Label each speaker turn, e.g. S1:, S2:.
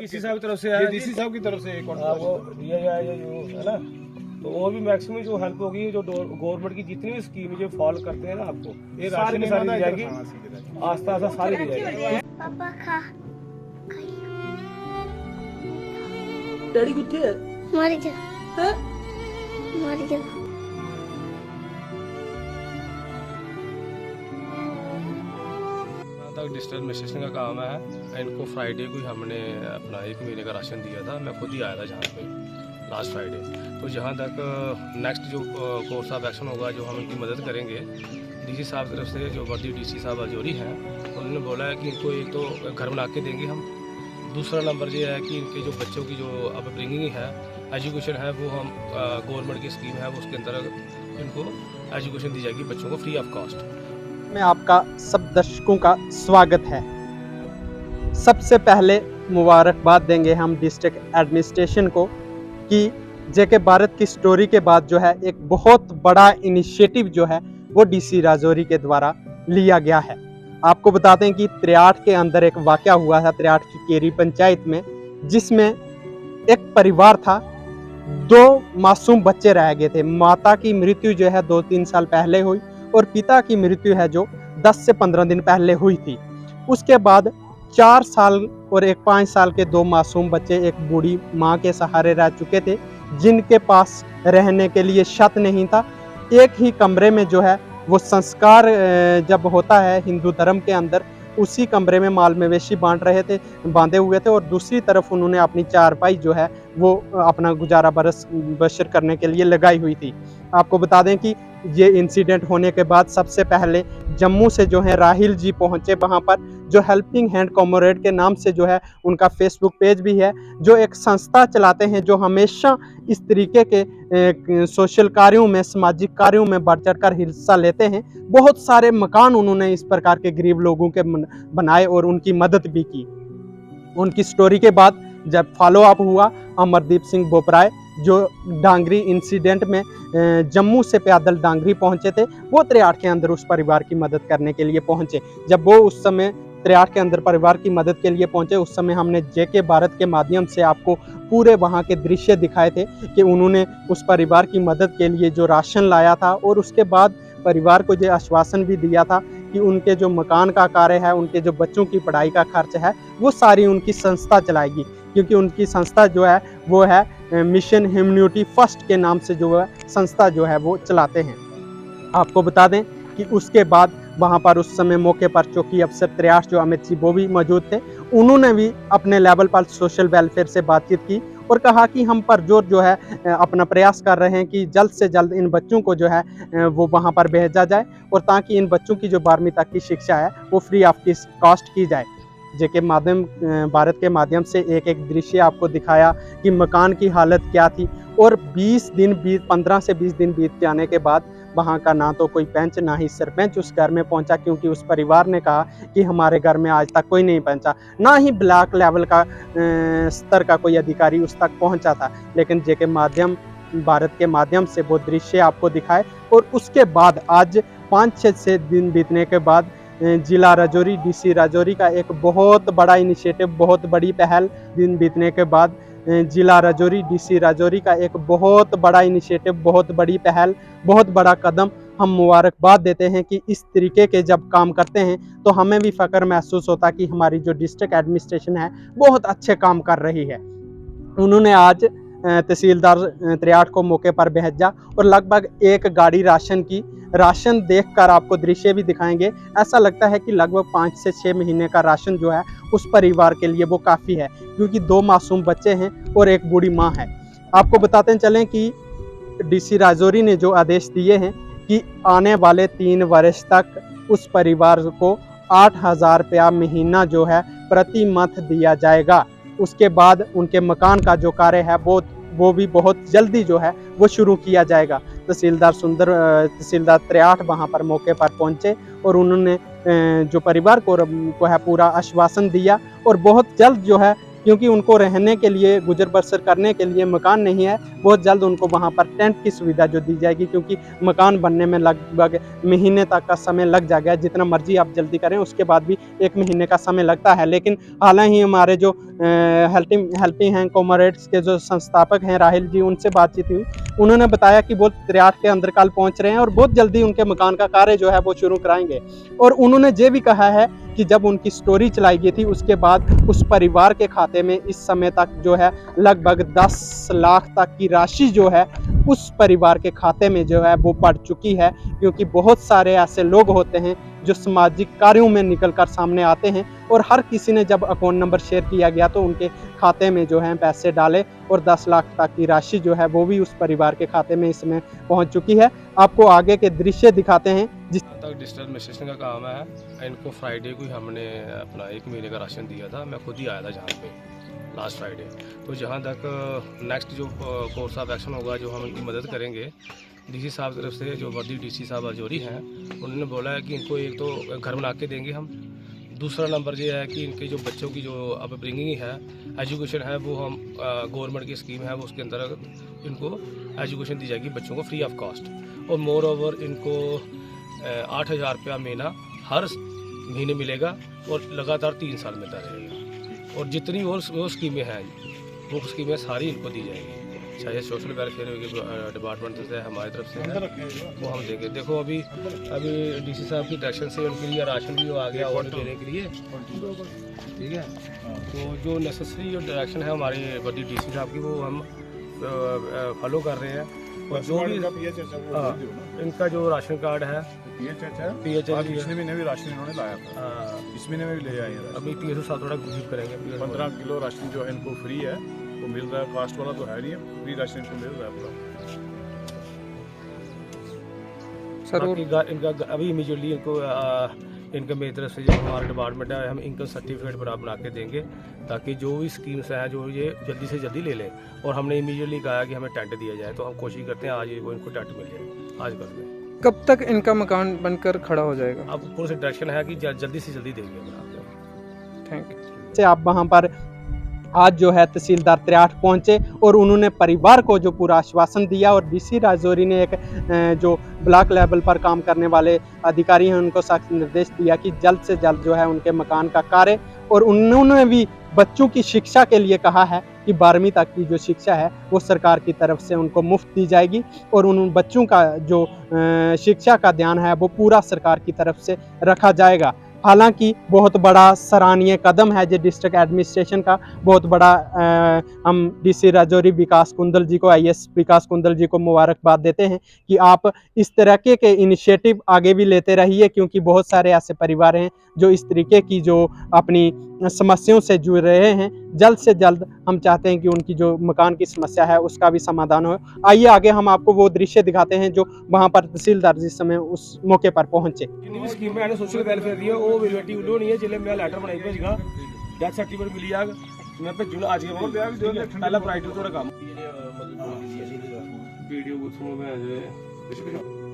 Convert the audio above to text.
S1: DC साहब की तरफ से
S2: ये डीसी साहब की तरफ से एक
S1: हाँ वो दिया गया है जो है ना, तो वो भी मैक्सिमम जो हेल्प होगी, जो गवर्नमेंट की जितनी भी स्कीम जो फॉलो करते हैं ना आपको,
S2: ये
S1: सारी की सारी दी जाएगी,
S2: जाएगी।
S1: आस्ता आस्ता सारी दी जाएगी।
S3: पापा खा
S4: डैडी कितने है?
S3: मर गया
S4: हैं?
S3: मर गया।
S1: तक डिजिटल एडमिनिस्ट्रेशन का काम है। इनको फ्राइडे को हमने अपना 1 महीने का राशन दिया था। मैं खुद ही आया था जहाँ पे लास्ट फ्राइडे। तो जहाँ तक नेक्स्ट जो कोर्स ऑफ एक्शन होगा, जो हम इनकी मदद करेंगे, डीसी साहब की तरफ से जो वर्दी डीसी साहब अजौरी हैं, उन्होंने बोला है कि इनको एक तो घर बना के देंगे हम। दूसरा नंबर ये है कि इनके जो बच्चों की जो अब ब्रिंगिंग है, एजुकेशन है, वो हम गवर्नमेंट की स्कीम है, वो उसके अंदर इनको एजुकेशन दी जाएगी बच्चों को फ्री ऑफ कॉस्ट।
S5: में आपका सब दर्शकों का स्वागत है। सबसे पहले मुबारकबाद देंगे हम डिस्ट्रिक्ट एडमिनिस्ट्रेशन को कि जेके भारत की स्टोरी के बाद जो है एक बहुत बड़ा इनिशिएटिव जो है वो डीसी राजौरी के द्वारा लिया गया है। आपको बताते हैं कि त्रियाठ के अंदर एक वाकया हुआ था, त्रियाठ की केरी पंचायत में, जिसमें एक परिवार था, 2 मासूम बच्चे रह गए थे। माता की मृत्यु जो है 2-3 साल पहले हुई और पिता की मृत्यु है जो 10 से 15 दिन पहले हुई थी। उसके बाद 4 साल और एक 5 साल के 2 मासूम बच्चे एक बूढ़ी माँ के सहारे रह चुके थे, जिनके पास रहने के लिए छत नहीं था। एक ही कमरे में जो है वो संस्कार जब होता है हिंदू धर्म के अंदर, उसी कमरे में माल मवेशी बांधे हुए थे और दूसरी तरफ उन्होंने अपनी चारपाई जो है वो अपना गुजारा बसर करने के लिए लगाई हुई थी। आपको बता दें कि ये इंसिडेंट होने के बाद सबसे पहले जम्मू से जो है राहिल जी पहुंचे वहां पर, जो हेल्पिंग हैंड कॉमरेड के नाम से जो है उनका फेसबुक पेज भी है, जो एक संस्था चलाते हैं जो हमेशा इस तरीके के सोशल कार्यों में, सामाजिक कार्यों में बढ़ चढ़ कर हिस्सा लेते हैं। बहुत सारे मकान उन्होंने इस प्रकार के गरीब लोगों के बनाए और उनकी मदद भी की। उनकी स्टोरी के बाद जब फॉलो अप हुआ, अमरदीप सिंह बोपराय जो डांगरी इंसिडेंट में जम्मू से पैदल डांगरी पहुंचे थे, वो त्रियाठ के अंदर उस परिवार की मदद करने के लिए पहुंचे। जब वो उस समय त्रियाठ के अंदर परिवार की मदद के लिए पहुंचे, उस समय हमने जेके भारत के माध्यम से आपको पूरे वहां के दृश्य दिखाए थे कि उन्होंने उस परिवार की मदद के लिए जो राशन लाया था और उसके बाद परिवार को जो आश्वासन भी दिया था कि उनके जो मकान का कार्य है, उनके जो बच्चों की पढ़ाई का खर्च है, वो सारी उनकी संस्था चलाएगी, क्योंकि उनकी संस्था जो है वो है मिशन ह्यूमैनिटी फर्स्ट के नाम से जो है संस्था जो है वो चलाते हैं। आपको बता दें कि उसके बाद वहाँ पर उस समय मौके पर चौकी अफसर त्रियाठ जो अमित जी वो भी मौजूद थे। उन्होंने भी अपने लेवल पर सोशल वेलफेयर से बातचीत की और कहा कि हम पर जोर जो है अपना प्रयास कर रहे हैं कि जल्द से जल्द इन बच्चों को जो है वो वहाँ पर भेजा जाए और ताकि इन बच्चों की जो 12वीं तक की शिक्षा है वो फ्री ऑफ कॉस्ट की जाए। जेके भारत के माध्यम से एक एक दृश्य आपको दिखाया कि मकान की हालत क्या थी और 15 से 20 दिन बीत जाने के बाद वहाँ का ना तो कोई पंच ना ही सरपंच उस घर में पहुँचा, क्योंकि उस परिवार ने कहा कि हमारे घर में आज तक कोई नहीं पहुँचा, ना ही ब्लॉक लेवल का स्तर का कोई अधिकारी उस तक पहुँचा था। लेकिन जेके भारत के माध्यम से वो दृश्य आपको दिखाए और उसके बाद आज 5-6 दिन बीतने के बाद जिला राजौरी, डीसी राजौरी का एक बहुत बड़ा इनिशिएटिव, बहुत बड़ी पहल, दिन बीतने के बाद जिला राजौरी, डीसी राजौरी का एक बहुत बड़ा इनिशिएटिव, बहुत बड़ी पहल, बहुत बड़ा कदम हम मुबारकबाद देते हैं कि इस तरीके के जब काम करते हैं तो हमें भी फ़ख्र महसूस होता कि हमारी जो डिस्ट्रिक्ट एडमिनिस्ट्रेशन है बहुत अच्छे काम कर रही है। उन्होंने आज तहसीलदार त्रियाठ को मौके पर भेजा और लगभग 1 गाड़ी राशन देखकर आपको दृश्य भी दिखाएंगे। ऐसा लगता है कि लगभग 5 से 6 महीने का राशन जो है उस परिवार के लिए वो काफ़ी है, क्योंकि 2 मासूम बच्चे हैं और एक बूढ़ी माँ है। आपको बताते चलें कि डीसी राजौरी ने जो आदेश दिए हैं कि आने वाले 3 वर्ष तक उस परिवार को 8,000 रुपया महीना जो है प्रति मंथ दिया जाएगा। उसके बाद उनके मकान का जो कार्य है वो भी बहुत जल्दी जो है वो शुरू किया जाएगा। तहसीलदार त्रियाठ वहाँ पर मौके पर पहुँचे और उन्होंने जो परिवार को है पूरा आश्वासन दिया और बहुत जल्द जो है, क्योंकि उनको रहने के लिए, गुजर बसर करने के लिए मकान नहीं है, बहुत जल्द उनको वहाँ पर टेंट की सुविधा जो दी जाएगी, क्योंकि मकान बनने में लगभग महीने तक का समय लग जाएगा। जितना मर्जी आप जल्दी करें उसके बाद भी 1 महीने का समय लगता है। लेकिन हालांकि हमारे जो हेल्पिंग हैंड कॉमरेड्स के जो संस्थापक हैं राहिल जी, उनसे बातचीत हुई। उन्होंने बताया कि वो 63 के अंतरकाल पहुंच रहे हैं और बहुत जल्दी उनके मकान का कार्य जो है वो शुरू कराएंगे। और उन्होंने ये भी कहा है कि जब उनकी स्टोरी चलाई गई थी उसके बाद उस परिवार के खाते में इस समय तक जो है लगभग 10 लाख तक की राशि जो है उस परिवार के खाते में जो है वो पड़ चुकी है, क्योंकि बहुत सारे ऐसे लोग होते हैं जो सामाजिक कार्यों में निकलकर सामने आते हैं और हर किसी ने जब अकाउंट नंबर शेयर किया गया तो उनके खाते में जो है पैसे डाले और 10 लाख तक की राशि जो है वो भी उस परिवार के खाते में इसमें पहुंच चुकी है। आपको आगे के दृश्य दिखाते हैं। जिस
S1: तक डिजिटल एडमिनिस्ट्रेशन का काम है। इनको फ्राइडे को ही हमने अपना 1 महीने का राशन दिया था। मैं खुद ही आया था जहाँ पे लास्ट फ्राइडे। तो जहाँ तक नेक्स्ट जो कोर्स ऑफ एक्शन होगा, जो हम इनकी मदद करेंगे, डीसी साहब की तरफ से जो वर्दी डीसी साहब अजौरी हैं, उन्होंने बोला है कि इनको एक तो घर बना के देंगे हम। दूसरा नंबर ये है कि इनके जो बच्चों की जो अब ब्रिंगिंग है, एजुकेशन है, वो हम गवर्नमेंट की स्कीम है, वो उसके अंदर इनको एजुकेशन दी जाएगी बच्चों को फ्री ऑफ कॉस्ट। और मोर ओवर इनको 8,000 रुपया महीना हर महीने मिलेगा और लगातार 3 साल मिलता रहेगा। और जितनी वो स्कीमें हैं, वो स्कीमें सारी इनको दी जाएंगी, चाहे सोशल वेलफेयर डिपार्टमेंट से हमारी तरफ से है, वो हम देंगे। देखो अभी डीसी साहब की डायरेक्शन से उनके लिए राशन भी आ गया ऑर्डर देने के लिए, ठीक है। तो जो नेसेसरी जो डायरेक्शन है हमारी बड़ी डीसी साहब की, वो हम फॉलो कर रहे हैं। और जो भी इनका जो राशन कार्ड है PHH
S2: पिछले महीने भी राशन इन्होंने लाया था, इस महीने में भी ले आए हैं।
S1: अभी PSO साहब थोड़ा विजिट करेंगे।
S2: 15 किलो राशन जो है इनको फ्री है, वो मिल रहा है। कास्ट वाला तो है नहीं, फ्री राशन इनको मिल रहा है पूरा।
S1: सर इनका अभी इमीडिएटली इनको इनकम मेरी तरफ से जो हमारा डिपार्टमेंट है, हम इनकम सर्टिफिकेट बना के देंगे, ताकि जो भी स्कीम्स हैं जो ये जल्दी से जल्दी ले लें। और हमने इमीडिएटली कहा कि हमें टेंट दिया जाए, तो हम कोशिश करते हैं आज वो इनको टेंट मिल जाए, आज कर दें।
S4: कब तक इनका मकान बनकर खड़ा हो जाएगा?
S1: अब पूरे से डायरेक्शन है कि जल्दी से जल्दी देंगे हम आपको।
S4: Thank you.
S5: से आप वहां पर आज जो है तहसीलदार 63 पहुंचे और उन्होंने परिवार को जो पूरा आश्वासन दिया। और डीसी राजौरी ने एक जो ब्लॉक लेवल पर काम करने वाले अधिकारी हैं उनको सख्त निर्देश दिया कि जल्द से जल्द जो है उनके मकान का कार्य। और उन्होंने भी बच्चों की शिक्षा के लिए कहा है कि 12वीं तक की जो शिक्षा है वो सरकार की तरफ से उनको मुफ्त दी जाएगी और उन बच्चों का जो शिक्षा का ध्यान है वो पूरा सरकार की तरफ से रखा जाएगा। हालांकि बहुत बड़ा सराहनीय कदम है जो डिस्ट्रिक्ट एडमिनिस्ट्रेशन का, बहुत बड़ा हम डीसी राजौरी विकास कुंदल जी को, IAS विकास कुंदल जी को मुबारकबाद देते हैं कि आप इस तरह के इनिशिएटिव आगे भी लेते रहिए, क्योंकि बहुत सारे ऐसे परिवार हैं जो इस तरीके की जो अपनी समस्याओं से जूझ रहे हैं। जल्द से जल्द हम चाहते हैं कि उनकी जो मकान की समस्या है उसका भी समाधान हो। आइए आगे हम आपको वो दृश्य दिखाते हैं जो वहाँ पर तहसीलदार जिस समय उस मौके पर पहुँचे।
S1: जिन्नी भी स्कीम है सोशल वेलफेयर दी है वो वेलिडिटी उडो नहीं है। जिले मैं लेटर बनाई भेजगा, डेथ सर्टिफिकेट मिली जाएगा, मैं भेजूंगा आज के पहला प्राइवेट थोड़ा काम वीडियो को सुनो मैं